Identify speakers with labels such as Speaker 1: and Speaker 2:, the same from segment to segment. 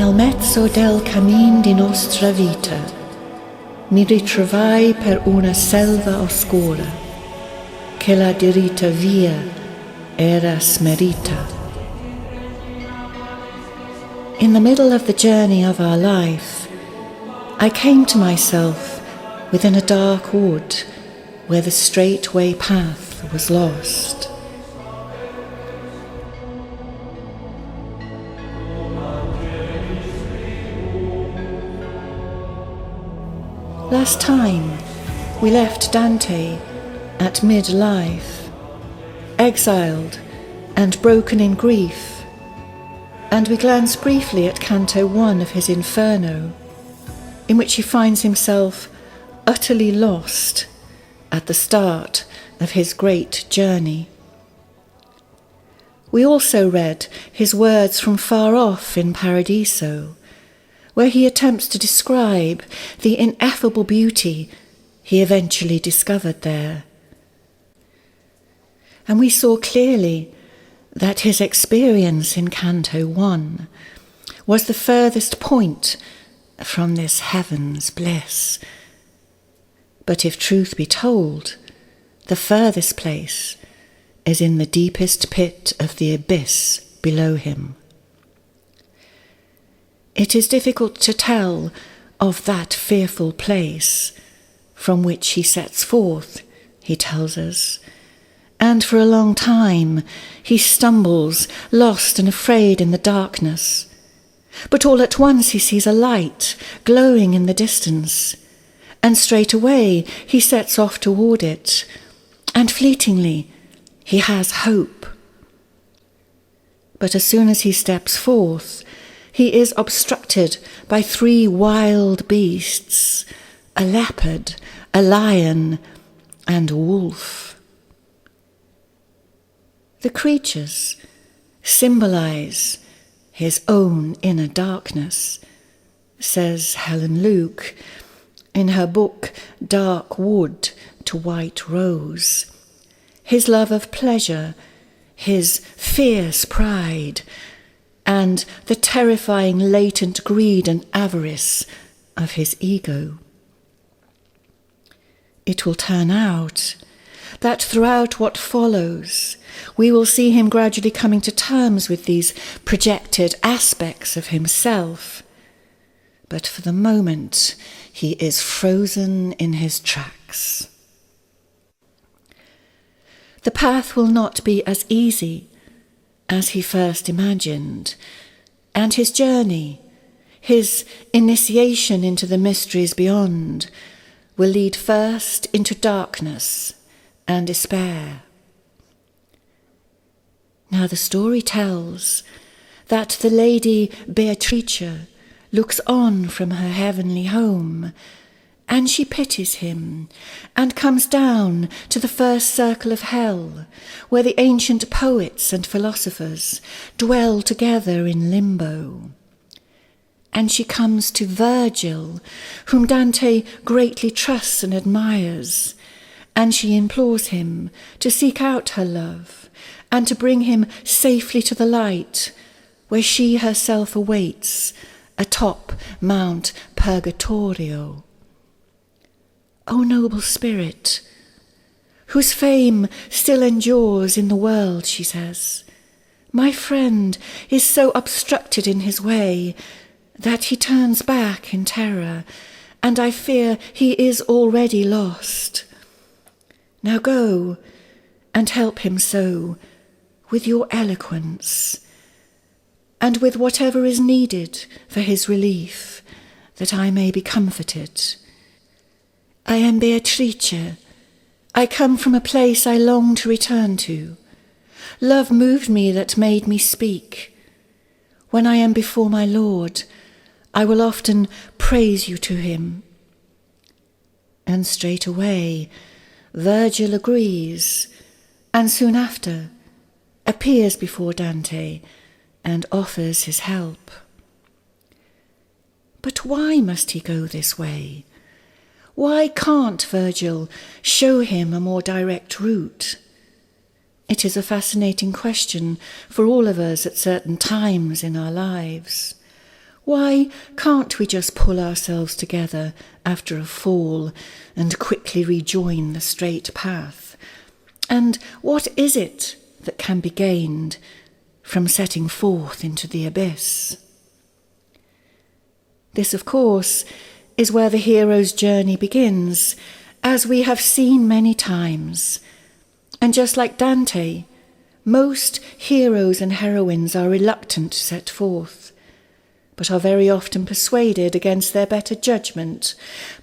Speaker 1: Nel mezzo del cammin di nostra vita mi ritrovai per una selva oscura che la diritta via era smerita. In the middle of the journey of our life, I came to myself within a dark wood where the straight way path was lost. Last time, we left Dante at mid-life, exiled and broken in grief, and we glanced briefly at Canto 1 of his Inferno, in which he finds himself utterly lost at the start of his great journey. We also read his words from far off in Paradiso, where he attempts to describe the ineffable beauty he eventually discovered there. And we saw clearly that his experience in Canto 1 was the furthest point from this heaven's bliss. But if truth be told, the furthest place is in the deepest pit of the abyss below him. It is difficult to tell of that fearful place from which he sets forth, he tells us, and for a long time he stumbles, lost and afraid in the darkness. But all at once he sees a light glowing in the distance, and straight away he sets off toward it, and fleetingly he has hope. But as soon as he steps forth, he is obstructed by 3 wild beasts, a leopard, a lion, and a wolf. The creatures symbolize his own inner darkness, says Helen Luke in her book Dark Wood to White Rose. His love of pleasure, his fierce pride, and the terrifying latent greed and avarice of his ego. It will turn out that throughout what follows, we will see him gradually coming to terms with these projected aspects of himself. But for the moment, he is frozen in his tracks. The path will not be as easy as he first imagined, and his journey, his initiation into the mysteries beyond, will lead first into darkness and despair. Now the story tells that the Lady Beatrice looks on from her heavenly home, and she pities him, and comes down to the first circle of hell, where the ancient poets and philosophers dwell together in limbo. And she comes to Virgil, whom Dante greatly trusts and admires, and she implores him to seek out her love, and to bring him safely to the light, where she herself awaits atop Mount Purgatorio. O noble spirit, whose fame still endures in the world, she says, my friend is so obstructed in his way that he turns back in terror, and I fear he is already lost. Now go and help him so with your eloquence, and with whatever is needed for his relief, that I may be comforted. I am Beatrice. I come from a place I long to return to. Love moved me that made me speak. When I am before my Lord, I will often praise you to him. And straight away Virgil agrees, and soon after appears before Dante and offers his help. But why must he go this way? Why can't Virgil show him a more direct route? It is a fascinating question for all of us at certain times in our lives. Why can't we just pull ourselves together after a fall and quickly rejoin the straight path? And what is it that can be gained from setting forth into the abyss? This, of course, is where the hero's journey begins, as we have seen many times. And just like Dante, most heroes and heroines are reluctant to set forth, but are very often persuaded against their better judgment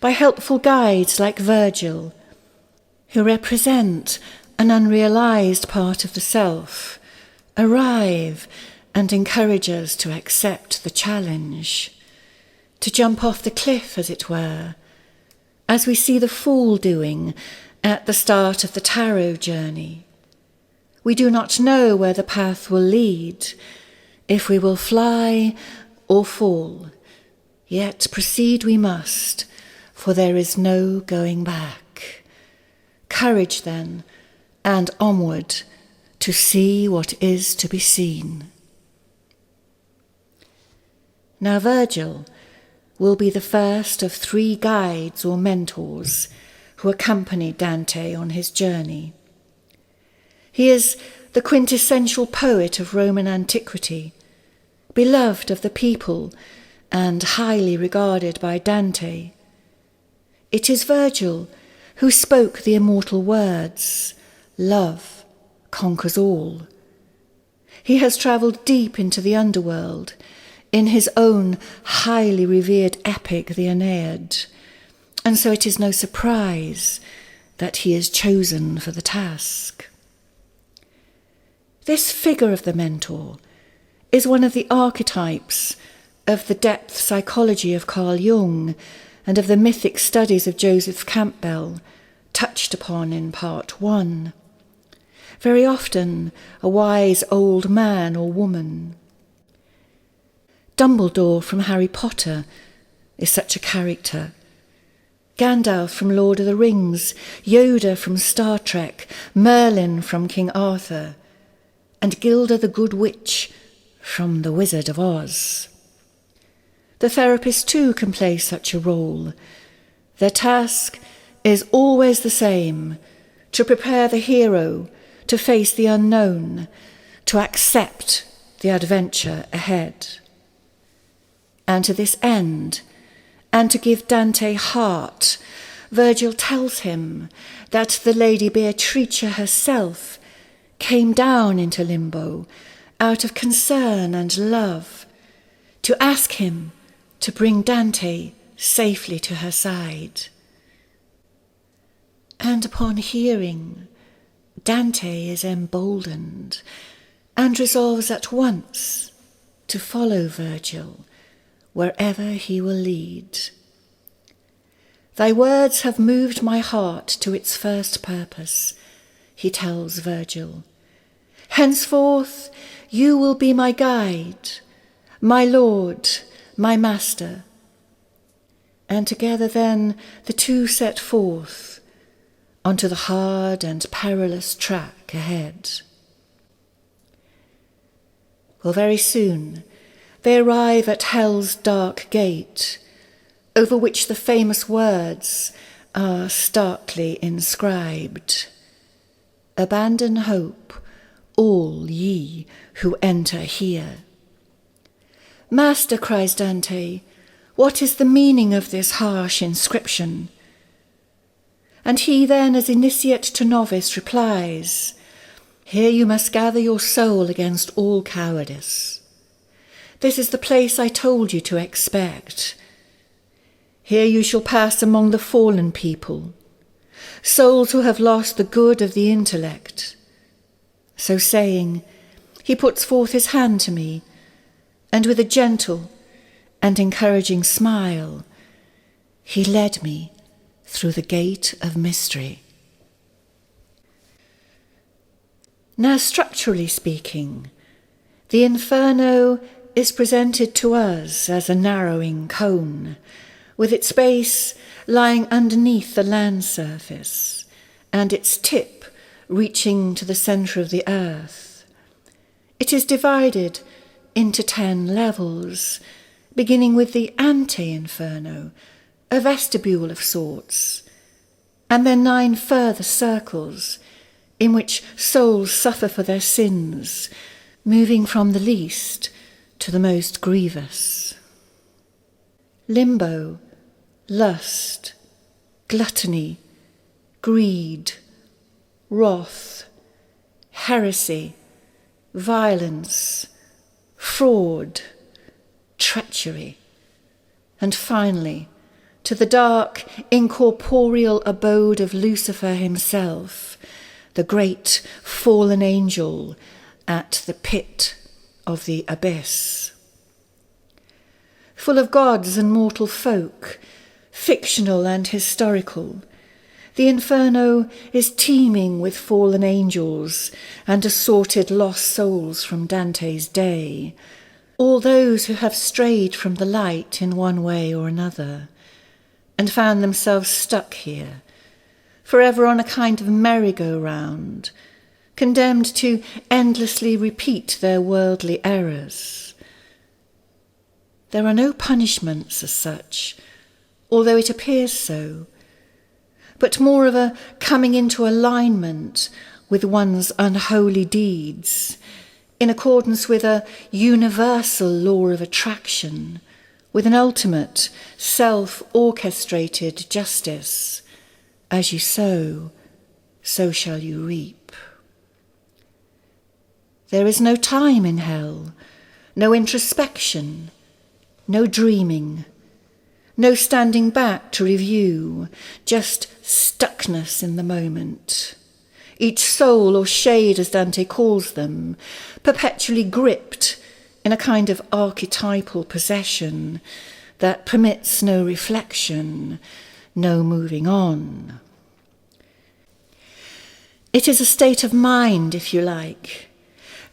Speaker 1: by helpful guides like Virgil, who represent an unrealized part of the self, arrive and encourage us to accept the challenge, to jump off the cliff, as it were, as we see the fool doing at the start of the tarot journey. We do not know where the path will lead, if we will fly or fall, yet proceed we must, for there is no going back. Courage then, and onward, to see what is to be seen. Now Virgil will be the first of 3 guides or mentors who accompanied Dante on his journey. He is the quintessential poet of Roman antiquity, beloved of the people and highly regarded by Dante. It is Virgil who spoke the immortal words, "Love conquers all." He has travelled deep into the underworld in his own highly revered epic, the Aeneid, and so it is no surprise that he is chosen for the task. This figure of the mentor is one of the archetypes of the depth psychology of Carl Jung and of the mythic studies of Joseph Campbell, touched upon in part 1. Very often a wise old man or woman. Dumbledore from Harry Potter is such a character. Gandalf from Lord of the Rings, Yoda from Star Trek, Merlin from King Arthur, and Gilda the Good Witch from The Wizard of Oz. The therapist too can play such a role. Their task is always the same: to prepare the hero to face the unknown, to accept the adventure ahead. And to this end, and to give Dante heart, Virgil tells him that the Lady Beatrice herself came down into limbo out of concern and love to ask him to bring Dante safely to her side. And upon hearing, Dante is emboldened and resolves at once to follow Virgil wherever he will lead. Thy words have moved my heart to its first purpose, he tells Virgil. Henceforth you will be my guide, my lord, my master. And together then the two set forth onto the hard and perilous track ahead. Well, very soon they arrive at Hell's dark gate, over which the famous words are starkly inscribed. Abandon hope, all ye who enter here. Master, cries Dante, what is the meaning of this harsh inscription? And he then, as initiate to novice, replies, here you must gather your soul against all cowardice. This is the place I told you to expect. Here you shall pass among the fallen people, souls who have lost the good of the intellect. So saying, he puts forth his hand to me, and with a gentle and encouraging smile, he led me through the gate of mystery. Now, structurally speaking, the Inferno is presented to us as a narrowing cone, with its base lying underneath the land surface, and its tip reaching to the centre of the earth. It is divided into 10 levels, beginning with the ante-inferno, a vestibule of sorts, and then 9 further circles in which souls suffer for their sins, moving from the least to the most grievous. Limbo, lust, gluttony, greed, wrath, heresy, violence, fraud, treachery, and finally, to the dark, incorporeal abode of Lucifer himself, the great fallen angel at the pit of the abyss. Full of gods and mortal folk, fictional and historical, the Inferno is teeming with fallen angels and assorted lost souls from Dante's day, all those who have strayed from the light in one way or another, and found themselves stuck here, forever on a kind of merry-go-round, condemned to endlessly repeat their worldly errors. There are no punishments as such, although it appears so, but more of a coming into alignment with one's unholy deeds, in accordance with a universal law of attraction, with an ultimate self-orchestrated justice. As you sow, so shall you reap. There is no time in hell, no introspection, no dreaming, no standing back to review, just stuckness in the moment. Each soul or shade, as Dante calls them, perpetually gripped in a kind of archetypal possession that permits no reflection, no moving on. It is a state of mind, if you like,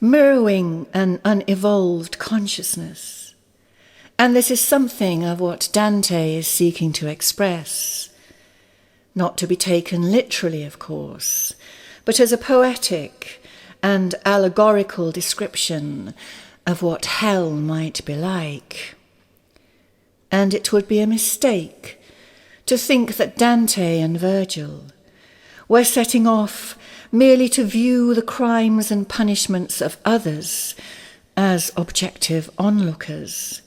Speaker 1: mirroring an unevolved consciousness. And this is something of what Dante is seeking to express, not to be taken literally, of course, but as a poetic and allegorical description of what hell might be like. And it would be a mistake to think that Dante and Virgil were setting off merely to view the crimes and punishments of others as objective onlookers.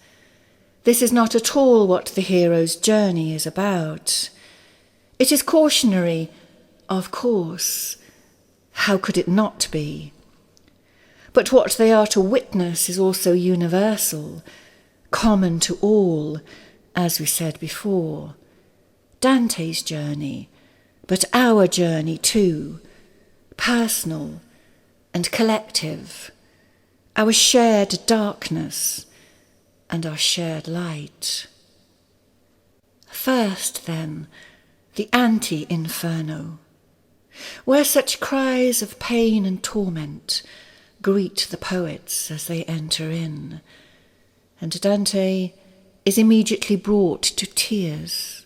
Speaker 1: This is not at all what the hero's journey is about. It is cautionary, of course. How could it not be? But what they are to witness is also universal, common to all, as we said before. Dante's journey, but our journey too, personal and collective, our shared darkness and our shared light. First, then, the ante-inferno, where such cries of pain and torment greet the poets as they enter in, and Dante is immediately brought to tears.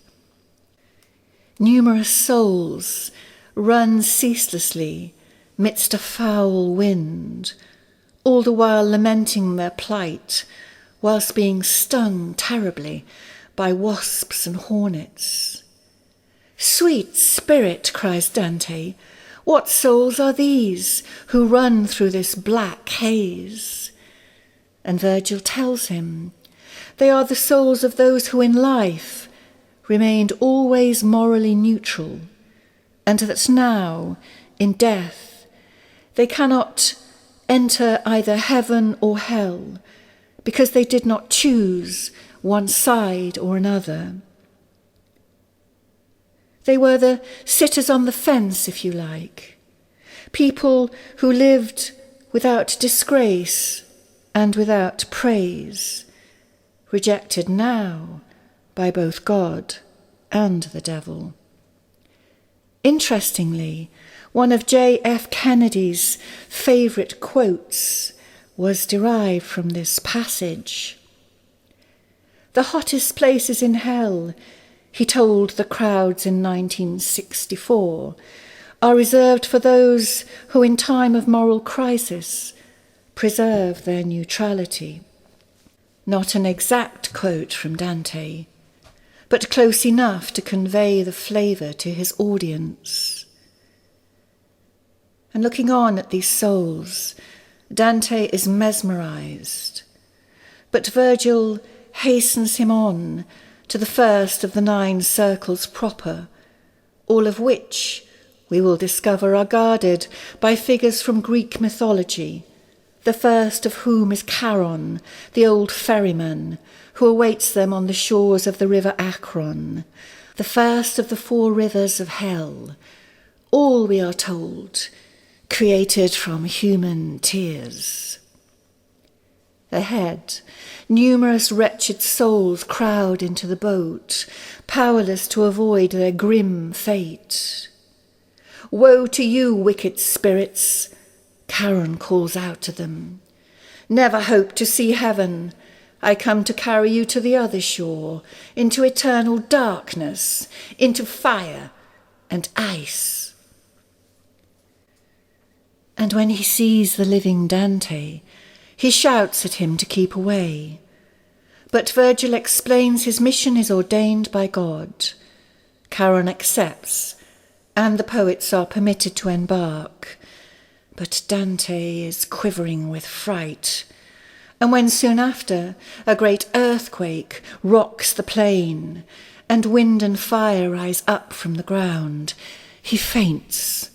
Speaker 1: Numerous souls run ceaselessly midst a foul wind, all the while lamenting their plight, whilst being stung terribly by wasps and hornets. "Sweet spirit," cries Dante, "what souls are these who run through this black haze?" And Virgil tells him they are the souls of those who in life remained always morally neutral, and that now, in death, they cannot enter either heaven or hell, because they did not choose one side or another. They were the sitters on the fence, if you like, people who lived without disgrace and without praise, rejected now by both God and the devil. Interestingly, one of J.F. Kennedy's favourite quotes was derived from this passage. "The hottest places in hell," he told the crowds in 1964, "are reserved for those who in time of moral crisis preserve their neutrality." Not an exact quote from Dante, but close enough to convey the flavour to his audience. And looking on at these souls, Dante is mesmerised, but Virgil hastens him on to the first of the 9 circles proper, all of which we will discover are guarded by figures from Greek mythology, the first of whom is Charon, the old ferryman, who awaits them on the shores of the river Akron, the first of the 4 rivers of hell, all, we are told, created from human tears. Ahead, numerous wretched souls crowd into the boat, powerless to avoid their grim fate. "Woe to you, wicked spirits," Charon calls out to them. "Never hope to see heaven. I come to carry you to the other shore, into eternal darkness, into fire and ice." And when he sees the living Dante, he shouts at him to keep away. But Virgil explains his mission is ordained by God. Charon accepts, and the poets are permitted to embark. But Dante is quivering with fright, and when soon after a great earthquake rocks the plain, and wind and fire rise up from the ground, he faints.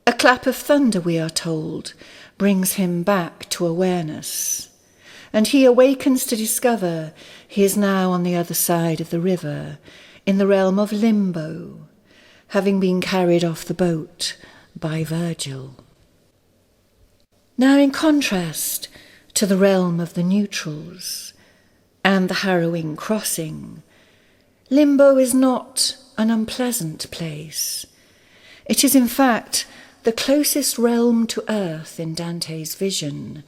Speaker 1: A clap of thunder, we are told, brings him back to awareness, and he awakens to discover he is now on the other side of the river, in the realm of limbo, having been carried off the boat by Virgil. Now, in contrast to the realm of the neutrals and the harrowing crossing, limbo is not an unpleasant place. It is, in fact, the closest realm to earth in Dante's vision,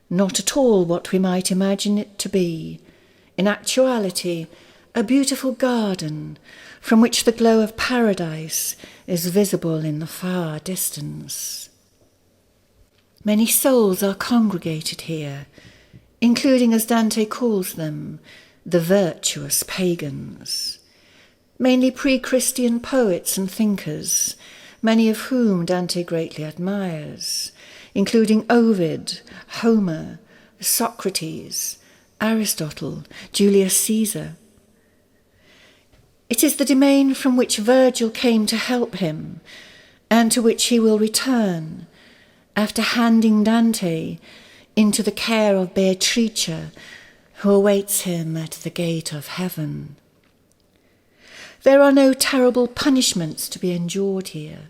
Speaker 1: not at all what we might imagine it to be. In actuality, a beautiful garden from which the glow of paradise is visible in the far distance. Many souls are congregated here, including, as Dante calls them, the virtuous pagans, mainly pre-Christian poets and thinkers, many of whom Dante greatly admires, including Ovid, Homer, Socrates, Aristotle, Julius Caesar. It is the domain from which Virgil came to help him, and to which he will return, after handing Dante into the care of Beatrice, who awaits him at the gate of heaven. There are no terrible punishments to be endured here.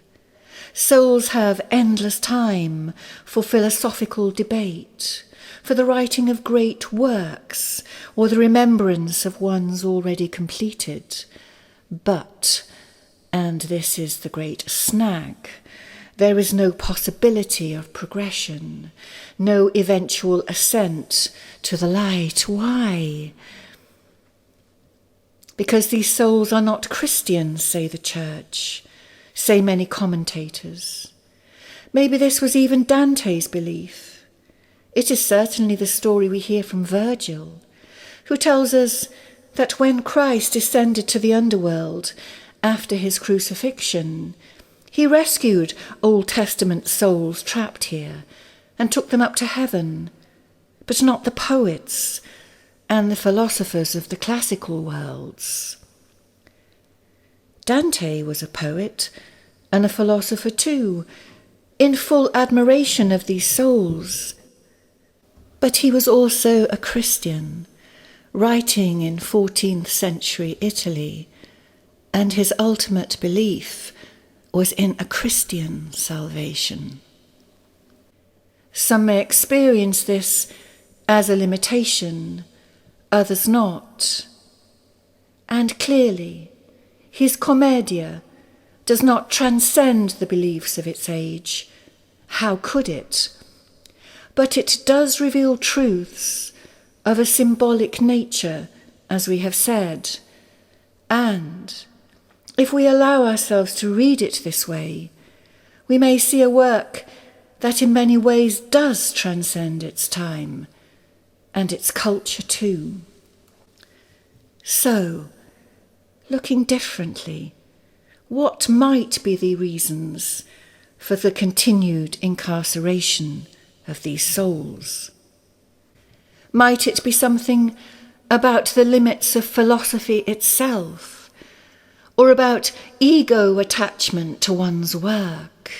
Speaker 1: Souls have endless time for philosophical debate, for the writing of great works, or the remembrance of ones already completed. But, and this is the great snag, there is no possibility of progression, no eventual ascent to the light. Why? Because these souls are not Christians, say the Church, say many commentators. Maybe this was even Dante's belief. It is certainly the story we hear from Virgil, who tells us that when Christ descended to the underworld after his crucifixion, he rescued Old Testament souls trapped here and took them up to heaven, but not the poets and the philosophers of the classical worlds. Dante was a poet and a philosopher too, in full admiration of these souls. But he was also a Christian, writing in 14th century Italy, and his ultimate belief was in a Christian salvation. Some may experience this as a limitation, others not. And clearly, his Commedia does not transcend the beliefs of its age. How could it? But it does reveal truths of a symbolic nature, as we have said. And if we allow ourselves to read it this way, we may see a work that in many ways does transcend its time, and its culture too. So, looking differently, what might be the reasons for the continued incarceration of these souls? Might it be something about the limits of philosophy itself, or about ego attachment to one's work,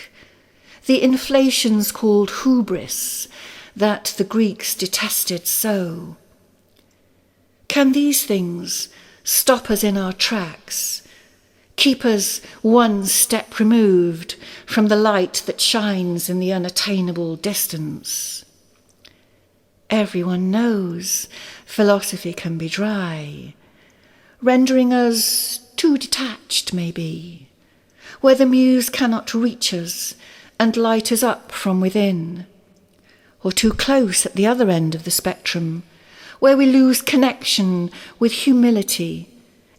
Speaker 1: the inflations called hubris that the Greeks detested so? Can these things stop us in our tracks, keep us one step removed from the light that shines in the unattainable distance? Everyone knows philosophy can be dry, rendering us too detached, maybe, where the muse cannot reach us and light us up from within, or too close at the other end of the spectrum, where we lose connection with humility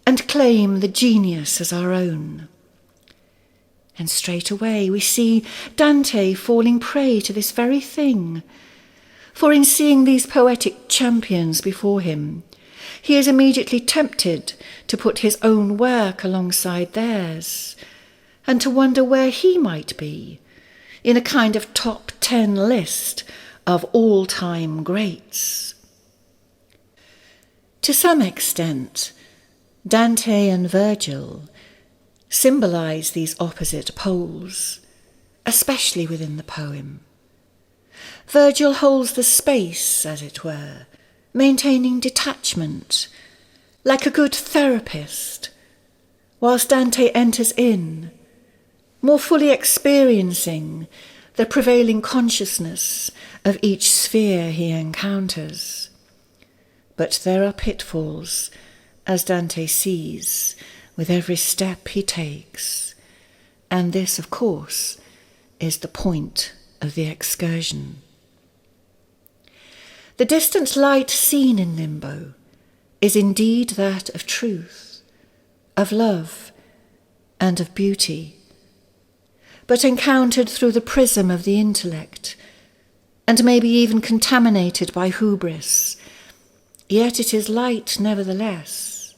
Speaker 1: and claim the genius as our own. And straight away we see Dante falling prey to this very thing, for in seeing these poetic champions before him, he is immediately tempted to put his own work alongside theirs, and to wonder where he might be in a kind of top 10 list of all-time greats. To some extent, Dante and Virgil symbolize these opposite poles, especially within the poem. Virgil holds the space, as it were, maintaining detachment, like a good therapist, whilst Dante enters in, more fully experiencing the prevailing consciousness of each sphere he encounters. But there are pitfalls, as Dante sees, with every step he takes, and this, of course, is the point of the excursion. The distant light seen in limbo is indeed that of truth, of love, and of beauty, but encountered through the prism of the intellect, and maybe even contaminated by hubris, yet it is light nevertheless,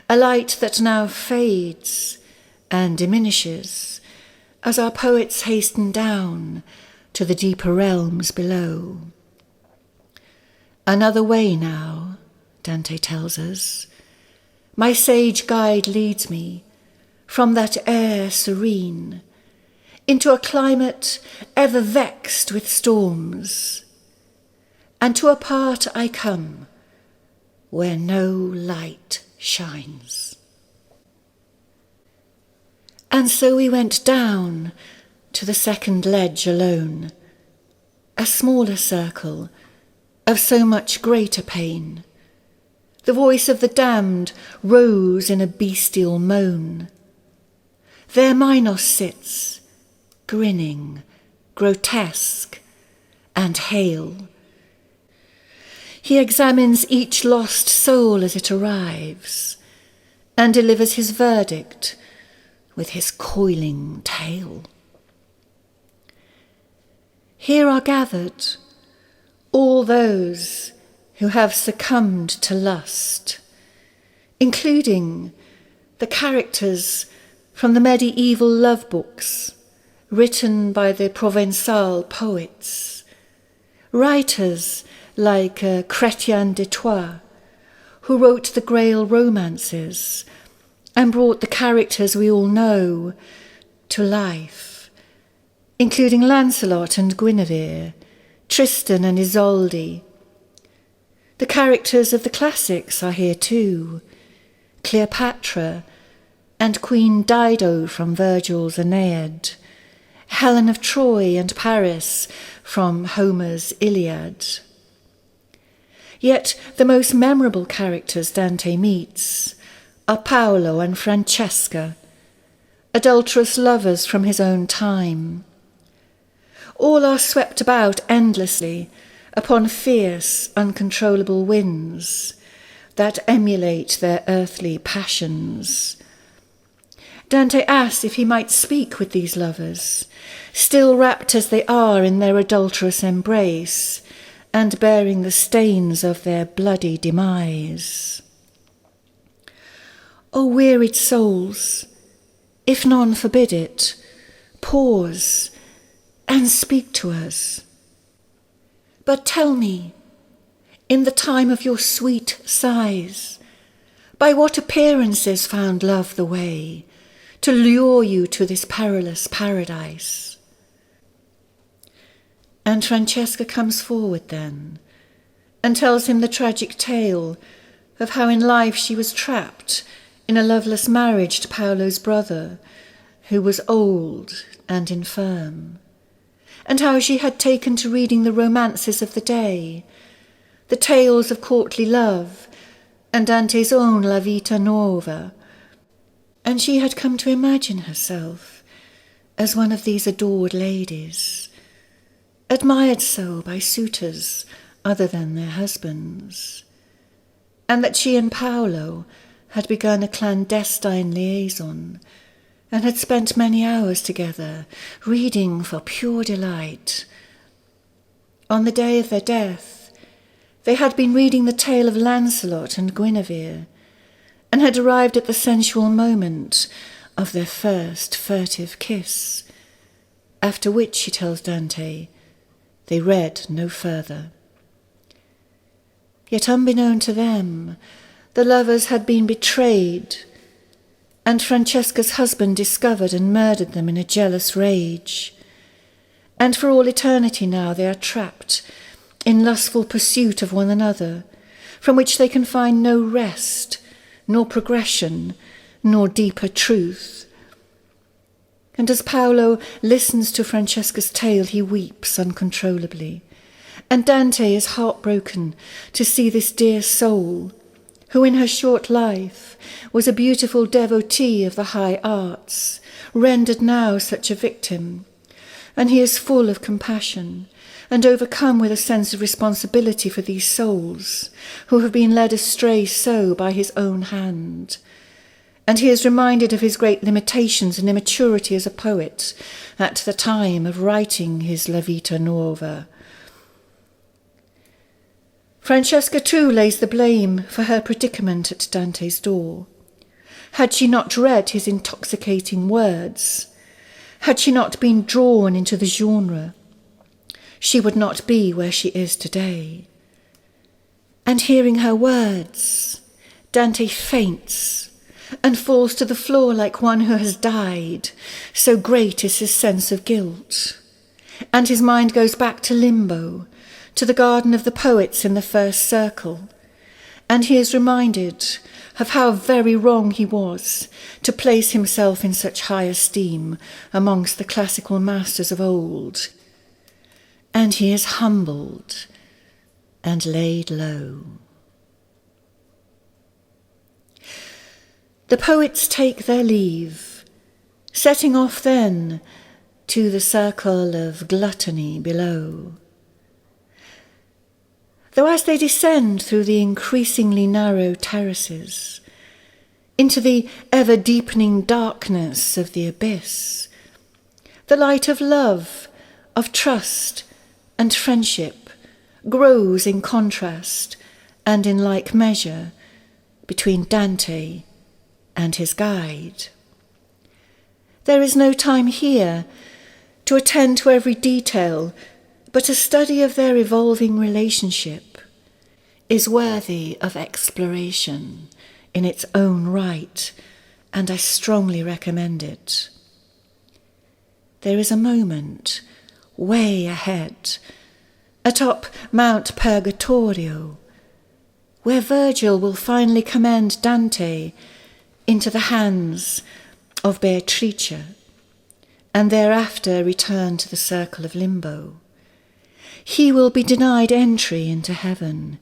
Speaker 1: a light that now fades and diminishes as our poets hasten down to the deeper realms below. Another way now, Dante tells us, my sage guide leads me from that air serene into a climate ever vexed with storms, and to a part I come where no light shines. And so we went down to the second ledge alone, a smaller circle of so much greater pain. The voice of the damned rose in a bestial moan. There Minos sits, grinning, grotesque, and hale. He examines each lost soul as it arrives, and delivers his verdict with his coiling tail. Here are gathered all those who have succumbed to lust, including the characters from the medieval love books written by the Provençal poets, writers like Chrétien de Troyes, who wrote the Grail romances and brought the characters we all know to life, including Lancelot and Guinevere, Tristan and Isolde. The characters of the classics are here too, Cleopatra and Queen Dido from Virgil's Aeneid, Helen of Troy and Paris from Homer's Iliad. Yet the most memorable characters Dante meets are Paolo and Francesca, adulterous lovers from his own time. All are swept about endlessly upon fierce, uncontrollable winds that emulate their earthly passions. Dante asks if he might speak with these lovers, still wrapped as they are in their adulterous embrace, and bearing the stains of their bloody demise. O wearied souls, if none forbid it, pause and speak to us. But tell me, in the time of your sweet sighs, by what appearances found love the way to lure you to this perilous paradise? And Francesca comes forward then, and tells him the tragic tale of how in life she was trapped in a loveless marriage to Paolo's brother, who was old and infirm, and how she had taken to reading the romances of the day, the tales of courtly love, and Dante's own La Vita Nuova, and she had come to imagine herself as one of these adored ladies, admired so by suitors other than their husbands, and that she and Paolo had begun a clandestine liaison, and had spent many hours together, reading for pure delight. On the day of their death, they had been reading the tale of Lancelot and Guinevere, and had arrived at the sensual moment of their first furtive kiss, after which, she tells Dante, they read no further. Yet unbeknown to them, the lovers had been betrayed, and Francesca's husband discovered and murdered them in a jealous rage. And for all eternity now they are trapped in lustful pursuit of one another, from which they can find no rest, nor progression, nor deeper truth. And as Paolo listens to Francesca's tale, he weeps uncontrollably, and Dante is heartbroken to see this dear soul, who in her short life was a beautiful devotee of the high arts, rendered now such a victim, and he is full of compassion and overcome with a sense of responsibility for these souls who have been led astray so by his own hand. And he is reminded of his great limitations and immaturity as a poet at the time of writing his La Vita Nuova. Francesca too lays the blame for her predicament at Dante's door. Had she not read his intoxicating words, had she not been drawn into the genre, she would not be where she is today. And hearing her words, Dante faints and falls to the floor like one who has died, so great is his sense of guilt. And his mind goes back to limbo, to the garden of the poets in the first circle, and he is reminded of how very wrong he was to place himself in such high esteem amongst the classical masters of old. And he is humbled and laid low. The poets take their leave, setting off then to the circle of gluttony below. Though as they descend through the increasingly narrow terraces, into the ever-deepening darkness of the abyss, the light of love, of trust and friendship grows in contrast and in like measure between Dante and his guide. There is no time here to attend to every detail, but a study of their evolving relationship is worthy of exploration in its own right, and I strongly recommend it. There is a moment way ahead, atop Mount Purgatorio, where Virgil will finally commend Dante into the hands of Beatrice, and thereafter return to the circle of limbo. He will be denied entry into heaven,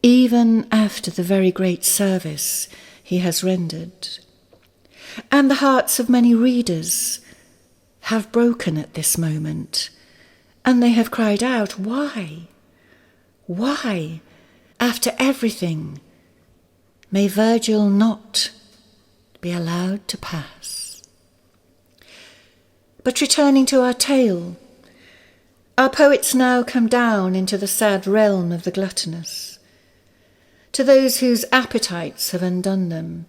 Speaker 1: even after the very great service he has rendered. And the hearts of many readers have broken at this moment, and they have cried out, "Why? Why, after everything, may Virgil not be allowed to pass?" But returning to our tale, Our poets now come down into the sad realm of the gluttonous, to those whose appetites have undone them.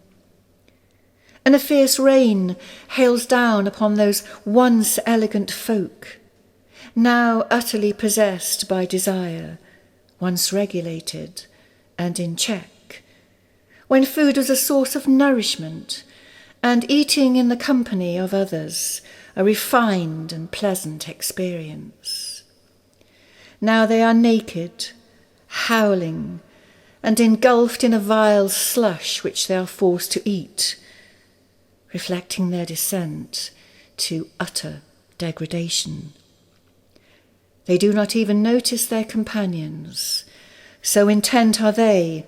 Speaker 1: And a fierce rain hails down upon those once elegant folk, now utterly possessed by desire, once regulated and in check, when food was a source of nourishment, and eating in the company of others a refined and pleasant experience. Now they are naked, howling, and engulfed in a vile slush which they are forced to eat, reflecting their descent to utter degradation. They do not even notice their companions, so intent are they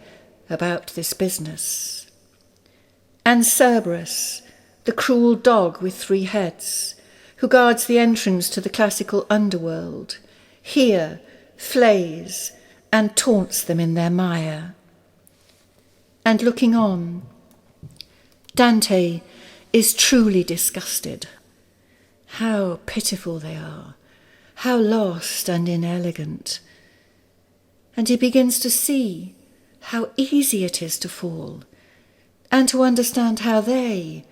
Speaker 1: about this business. And Cerberus, the cruel dog with 3 heads, who guards the entrance to the classical underworld, here flays and taunts them in their mire. And looking on, Dante is truly disgusted. How pitiful they are, how lost and inelegant. And he begins to see how easy it is to fall, and to understand how they,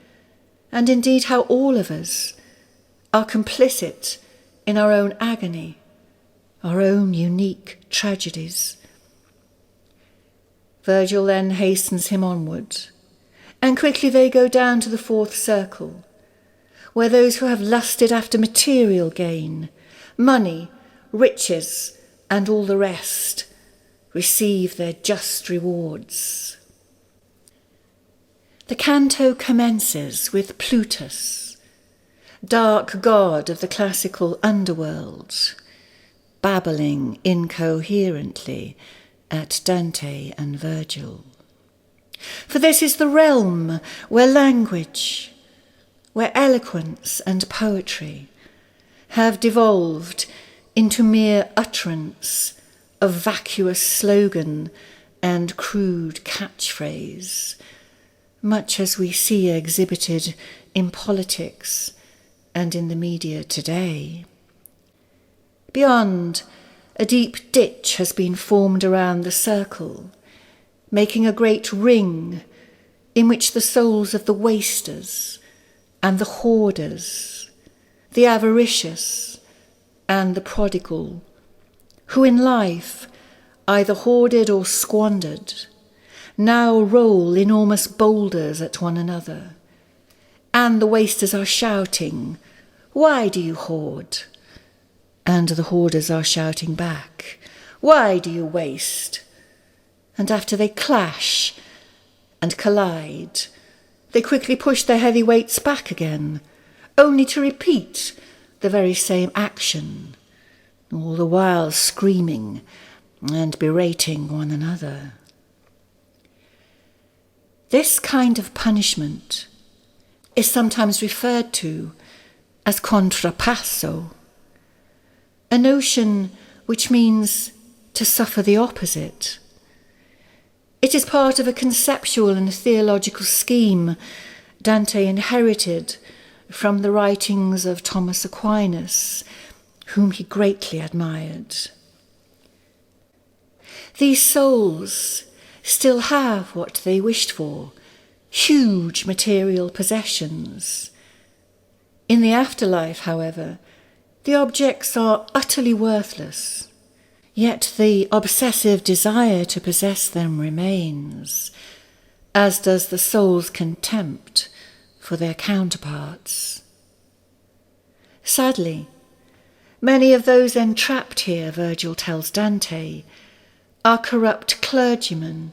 Speaker 1: and indeed how all of us, are complicit in our own agony, our own unique tragedies. Virgil then hastens him onward, and quickly they go down to the 4th circle, where those who have lusted after material gain, money, riches, and all the rest, receive their just rewards. The canto commences with Plutus, dark god of the classical underworld, babbling incoherently at Dante and Virgil. For this is the realm where language, where eloquence and poetry have devolved into mere utterance of vacuous slogan and crude catchphrase, much as we see exhibited in politics and in the media today. Beyond, a deep ditch has been formed around the circle, making a great ring in which the souls of the wasters and the hoarders, the avaricious and the prodigal, who in life either hoarded or squandered, now roll enormous boulders at one another, and the wasters are shouting, "Why do you hoard?" And the hoarders are shouting back, "Why do you waste?" And after they clash and collide, they quickly push their heavy weights back again, only to repeat the very same action, all the while screaming and berating one another. This kind of punishment is sometimes referred to as contrapasso, a notion which means to suffer the opposite. It is part of a conceptual and theological scheme Dante inherited from the writings of Thomas Aquinas, whom he greatly admired. These souls still have what they wished for, huge material possessions. In the afterlife, however, the objects are utterly worthless, yet the obsessive desire to possess them remains, as does the soul's contempt for their counterparts. Sadly, many of those entrapped here, Virgil tells Dante, are corrupt clergymen,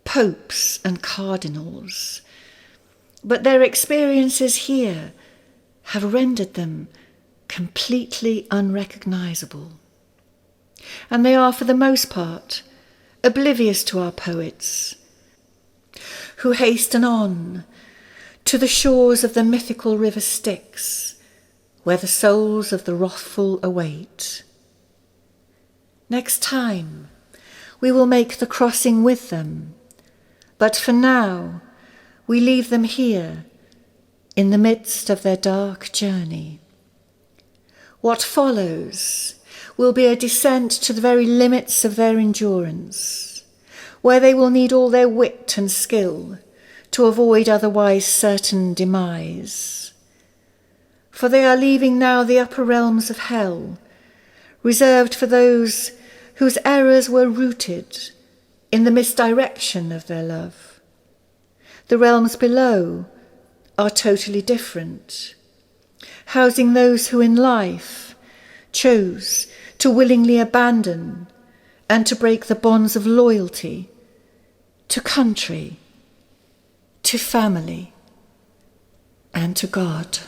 Speaker 1: popes and cardinals, but their experiences here have rendered them completely unrecognizable, and they are for the most part oblivious to our poets, who hasten on to the shores of the mythical river Styx, where the souls of the wrathful await. Next time we will make the crossing with them, but for now we leave them here in the midst of their dark journey. What follows will be a descent to the very limits of their endurance, where they will need all their wit and skill to avoid otherwise certain demise. For they are leaving now the upper realms of hell, reserved for those whose errors were rooted in the misdirection of their love. The realms below are totally different, housing those who in life chose to willingly abandon and to break the bonds of loyalty to country, to family, and to God.